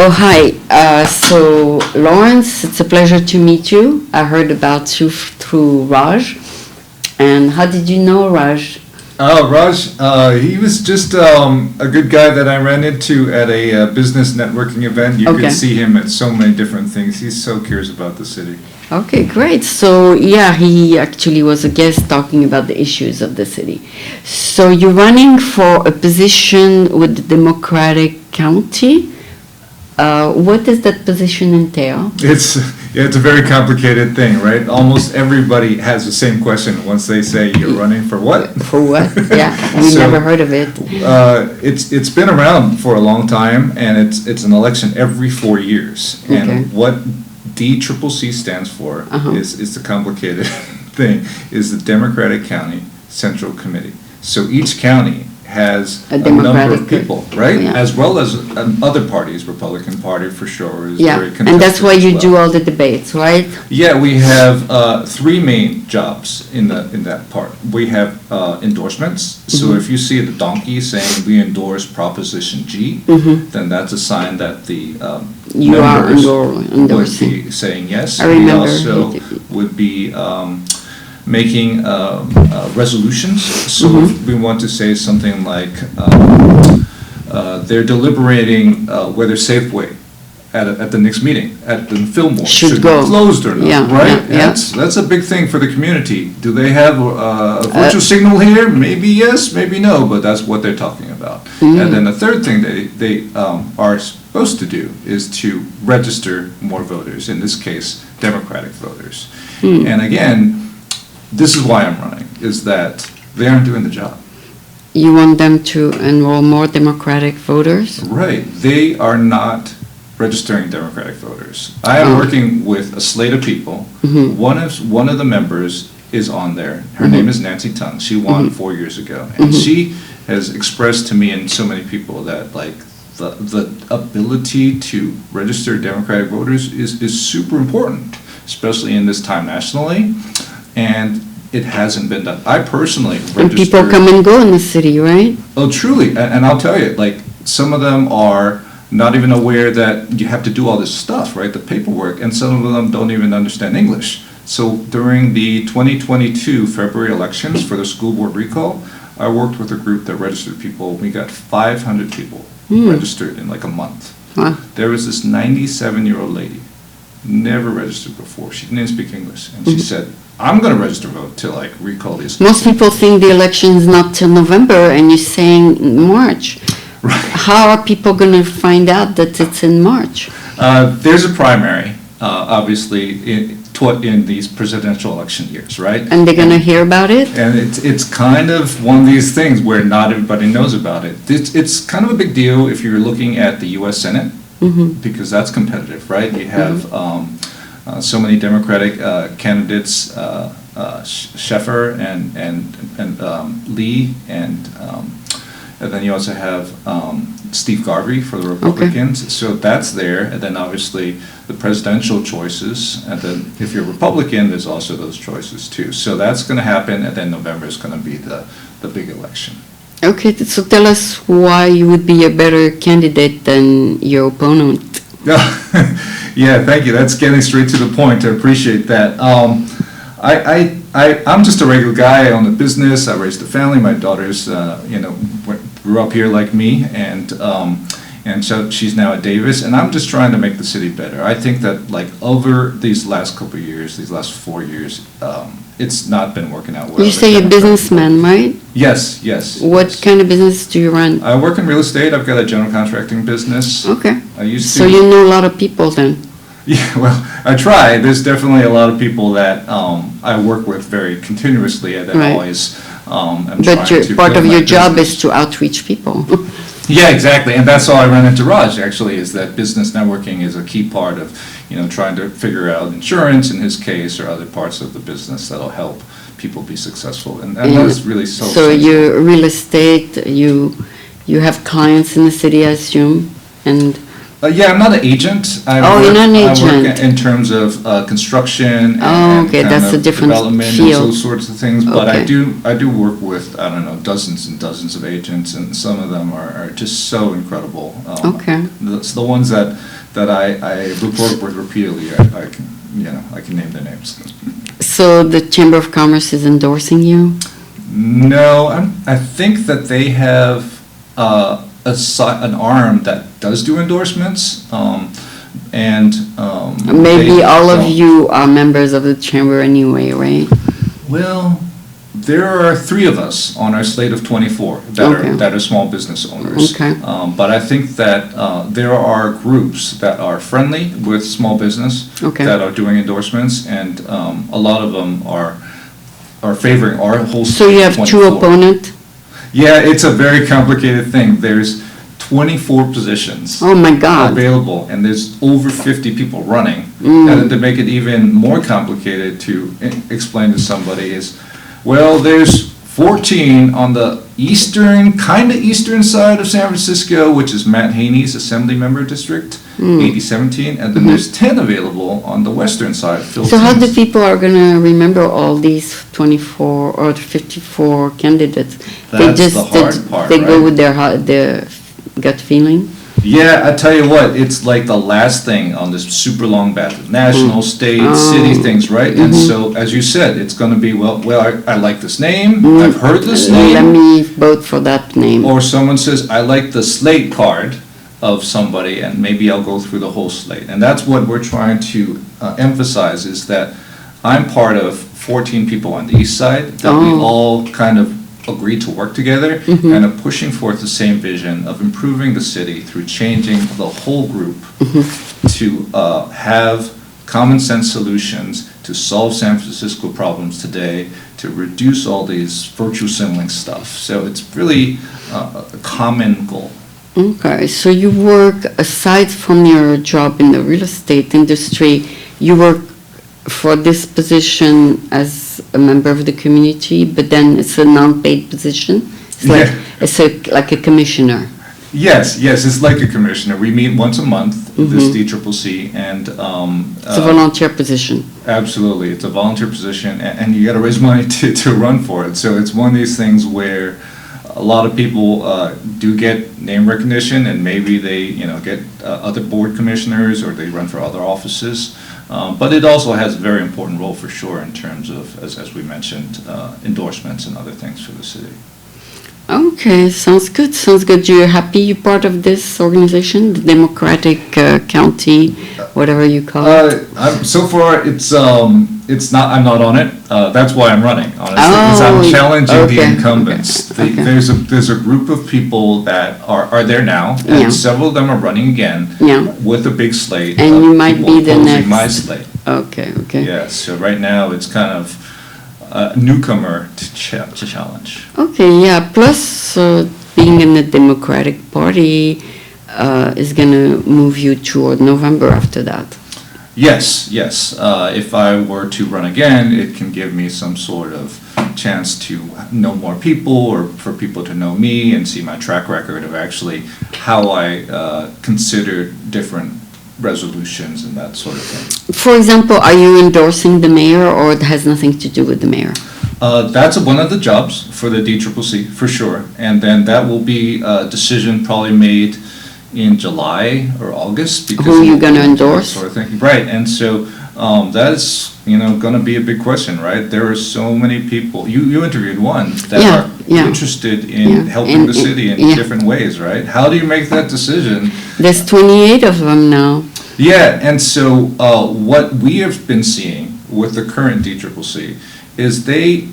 Oh, hi. So, Laurance, it's a pleasure to meet you. I heard about you through Raj. And how did you know Raj? Oh, Raj, he was just a good guy that I ran into at a business networking event. You could see him at so many different things. He so cares about the city. Okay, great. So, yeah, he actually was a guest talking about the issues of the city. So, you're running for a position with the Democratic County. What does that position entail? It's a very complicated thing, right? Almost everybody has the same question once they say you're running for what? For what? Yeah, we never heard of it. It's been around for a long time, and it's an election every 4 years. And what DCCC stands for is the complicated thing, is the Democratic County Central Committee. So each county has a number of people, right? Yeah. As well as other parties, Republican Party for sure is very contested. And that's why you do all the debates, right? Yeah, we have three main jobs in that part. We have endorsements. So if you see the donkey saying we endorse Proposition G, then that's a sign that the members would be saying yes. We also would be making resolutions. So if we want to say something like they're deliberating whether Safeway at the next meeting at the Fillmore should be closed or not, right? That's a big thing for the community. Do they have a virtual signal here? Maybe yes, maybe no, but that's what they're talking about. And then the third thing they are supposed to do is to register more voters, in this case, Democratic voters. And again, this is why I'm running, is that they aren't doing the job. You want them to enroll more Democratic voters? Right. They are not registering Democratic voters. I am working with a slate of people. One of the members is on there. Her name is Nancy Tung. She won 4 years ago. And she has expressed to me and so many people that like the ability to register Democratic voters is super important, especially in this time nationally. And it hasn't been done. I personally registered. And people come and go in the city, right? Oh, truly. And I'll tell you, like, some of them are not even aware that you have to do all this stuff, right? The paperwork. And some of them don't even understand English. So during the 2022 February elections for the school board recall, I worked with a group that registered people. We got 500 people registered in like a month. There was this 97-year-old lady, never registered before. She didn't even speak English. And she said, I'm going to register vote to like recall these. Most people think the election's not till November, and you're saying March. Right. How are people going to find out that it's in March? There's a primary, obviously, in these presidential election years, right? And they're going to hear about it? And it's kind of one of these things where not everybody knows about it. It's kind of a big deal if you're looking at the U.S. Senate, because that's competitive, right? You have so many Democratic candidates, Sheffer and Lee, and then you also have Steve Garvey for the Republicans. So that's there, and then obviously the presidential choices, and then if you're Republican, there's also those choices too. So that's going to happen, and then November is going to be the big election. Okay, so tell us why you would be a better candidate than your opponent. Yeah, thank you. That's getting straight to the point. I appreciate that. I'm just a regular guy. I own a business. I raised a family. My daughter's, grew up here like me, and so she's now at Davis. And I'm just trying to make the city better. I think that like over these last couple of years, these last 4 years, it's not been working out well. You say you're a businessman, right? Yes. What kind of business do you run? I work in real estate. I've got a general contracting business. Okay. I used to. So you know a lot of people then? Yeah, well, I try. There's definitely a lot of people that I work with very continuously, and that always am trying to. But part of your job is to outreach people. Yeah, exactly, and that's all I ran into Raj, actually, is that business networking is a key part of, trying to figure out insurance, in his case, or other parts of the business that'll help people be successful, and that's really so. So you're real estate, you have clients in the city, I assume, and. Yeah, I'm not an agent. You're not an agent. I work in terms of construction and that's a different development field. And those sorts of things. But I do work with, dozens and dozens of agents, and some of them are just so incredible. It's the ones that that I report with repeatedly, I can, I can name their names. So the Chamber of Commerce is endorsing you? No, I think that they have an arm that does do endorsements, and Maybe they all of don't. you are members of the chamber anyway, right? Well, there are 3 of us on our slate of 24 Okay. that are small business owners. Okay. But I think that there are groups that are friendly with small business Okay. that are doing endorsements, and a lot of them are favoring our whole So slate you of have 2 24. opponents? Yeah, it's a very complicated thing. There's 24 positions Oh my God. available, and there's over 50 people running. And then to make it even more complicated to explain to somebody is, well, there's 14 on the kind of eastern side of San Francisco, which is Matt Haney's Assembly Member District, 8017, and then there's 10 available on the western side. So how the people are gonna remember all these 24 or 54 candidates? That's the hard part, They go right? with their gut feeling? Yeah, I tell you what, it's like the last thing on this super long battle. National, state, city things, right? And so, as you said, it's gonna be, well, I like this name, I've heard this Let name. me vote for that name. Or someone says, I like the slate card of somebody, and maybe I'll go through the whole slate. And that's what we're trying to emphasize, is that I'm part of 14 people on the east side, that we all kind of agreed to work together and are pushing forth the same vision of improving the city through changing the whole group to have common sense solutions to solve San Francisco problems today, to reduce all these virtue signaling stuff. So it's really a common goal. Okay, so you work, aside from your job in the real estate industry, you work for this position as a member of the community, but then it's a non-paid position? It's like, Yeah. it's like a commissioner? Yes, it's like a commissioner. We meet once a month, this DCCC, and It's a volunteer position? absolutely, it's a volunteer position, and you got to raise money to run for it. So it's one of these things where a lot of people do get name recognition, and maybe they get other board commissioners, or they run for other offices. But it also has a very important role for sure in terms of, as we mentioned, endorsements and other things for the city. Okay, sounds good, sounds good. You're happy you're part of this organization, the Democratic County, whatever you call it? So far, it's not. I'm not on it. That's why I'm running, honestly, because I'm Oh, challenging the okay, incumbents. okay. There's a group of people that are there now, and Yeah. several of them are running again Yeah. with a big slate. And of you might people be the opposing next. my slate. Okay, okay. Yeah. So right now, it's kind of a newcomer to challenge. Okay, yeah, plus being in the Democratic Party is gonna move you toward November after that. Yes. If I were to run again, it can give me some sort of chance to know more people, or for people to know me and see my track record of actually how I consider different resolutions and that sort of thing. For example, are you endorsing the mayor, or it has nothing to do with the mayor? That's one of the jobs for the DCCC, for sure. And then that will be a decision probably made in July or August. Because Who you gonna that endorse? Sort of thing. Right, and so that's, gonna be a big question, right? There are so many people, you interviewed one, that Yeah, are yeah. interested in Yeah, helping the and- city in yeah. different ways, right? How do you make that decision? There's 28 of them now. Yeah, and so what we have been seeing with the current DCCC is they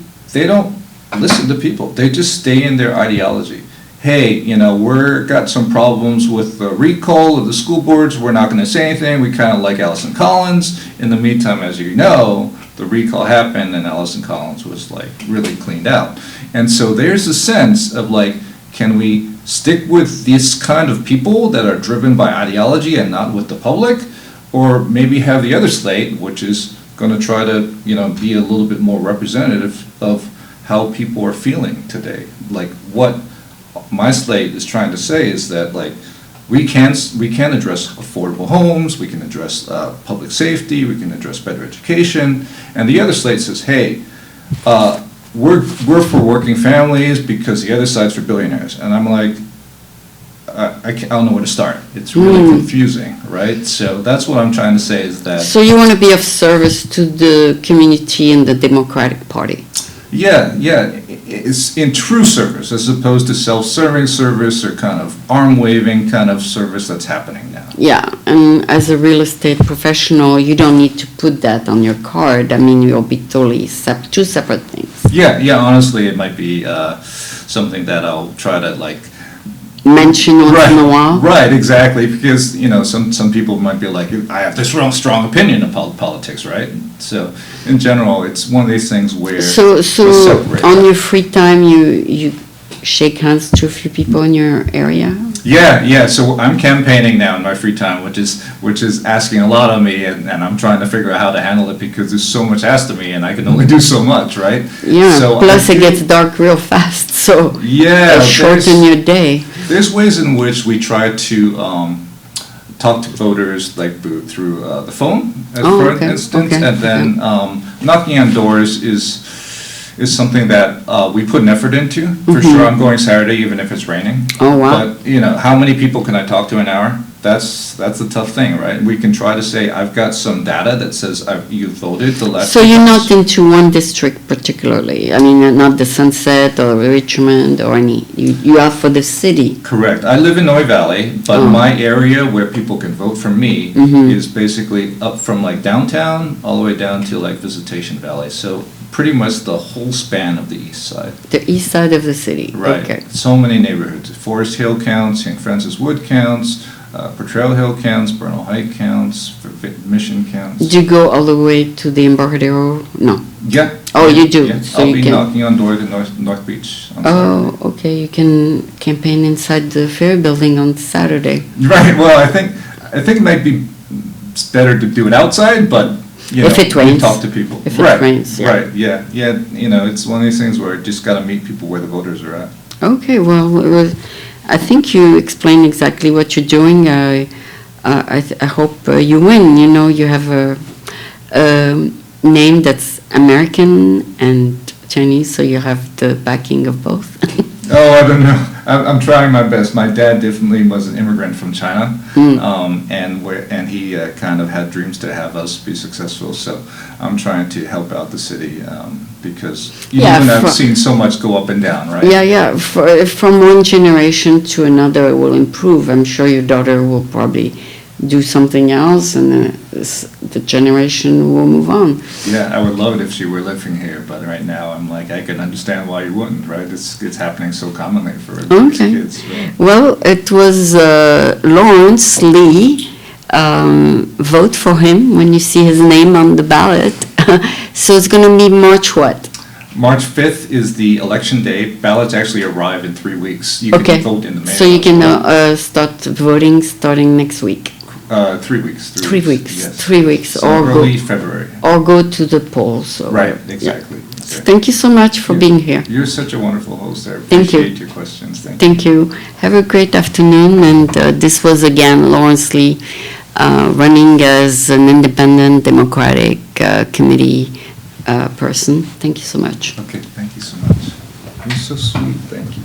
don't listen to people. They just stay in their ideology. Hey, we're got some problems with the recall of the school boards. We're not going to say anything. We kind of like Allison Collins. In the meantime, as you know, the recall happened and Allison Collins was like really cleaned out. And so there's a sense of like, can we stick with this kind of people that are driven by ideology and not with the public? Or maybe have the other slate, which is going to try to, be a little bit more representative of how people are feeling today. Like what my slate is trying to say is that like we can address affordable homes, we can address public safety, we can address better education, and the other slate says, hey, we're for working families because the other side's for billionaires. And I'm like, I don't know where to start. It's really confusing, right? So that's what I'm trying to say is that. So you want to be of service to the community and the Democratic Party? Yeah, it's in true service as opposed to self-serving service or kind of arm-waving kind of service that's happening now. Yeah, and as a real estate professional, you don't need to put that on your card. I mean, you'll be totally two separate things. Yeah, honestly, it might be something that I'll try to like mention once in a while. Right, exactly, because some people might be like, I have this real strong opinion of politics, right? So in general, it's one of these things where so on your free time, you shake hands to a few people in your area. Yeah. So I'm campaigning now in my free time, which is asking a lot of me, and I'm trying to figure out how to handle it because there's so much asked of me, and I can only do so much, right? Yeah. So plus, it gets dark real fast, so yeah, shorten your day. There's ways in which we try to talk to voters like through the phone, for instance, and then knocking on doors is something that we put an effort into. For sure, I'm going Saturday, even if it's raining. Oh, wow. But, how many people can I talk to an hour? That's the tough thing, right? We can try to say, I've got some data that says you voted the last. So you're not into one district particularly? I mean, not the Sunset or Richmond or any, you are for the city? Correct. I live in Noe Valley, but my area where people can vote for me is basically up from like downtown all the way down to like Visitation Valley. So pretty much the whole span of the east side. The east side of the city. Right. Okay. So many neighborhoods. Forest Hill counts, St. Francis Wood counts, Potrero Hill counts, Bernal Heights counts, Mission counts. Do you go all the way to the Embarcadero? No. Yeah. Oh, you do? Yeah. So I'll be knocking on doors in North Beach on Saturday. Okay. You can campaign inside the Ferry Building on Saturday. Right. Well, I think it might be better to do it outside, but if it rains. Talk to people. If it rains, yeah. Right, yeah. It's one of these things where you just got to meet people where the voters are at. Okay, well, I think you explained exactly what you're doing. I hope you win. You have a name that's American and Chinese, so you have the backing of both. Oh, I don't know. I'm trying my best. My dad definitely was an immigrant from China, and he kind of had dreams to have us be successful. So I'm trying to help out the city because I've seen so much go up and down, right? Yeah. From one generation to another, it will improve. I'm sure your daughter will probably do something else, and the generation will move on. Yeah, I would love it if she were living here, but right now I'm like, I can understand why you wouldn't, right? It's happening so commonly for these kids. Right? Well, it was Laurance Lee. Vote for him when you see his name on the ballot. So it's going to be March what? March 5th is the election day. Ballots actually arrive in 3 weeks. You can vote in the mail. So you can start voting starting next week. 3 weeks. 3 weeks. Yes. 3 weeks. So early February. Or go to the polls. Right, exactly. Yeah. Okay. Thank you so much for being here. You're such a wonderful host. I Thank you. appreciate your questions. Thank you. Have a great afternoon. And this was again Laurance Lee running as an independent Democratic committee person. Thank you so much. Okay, thank you so much. You're so sweet. Thank you.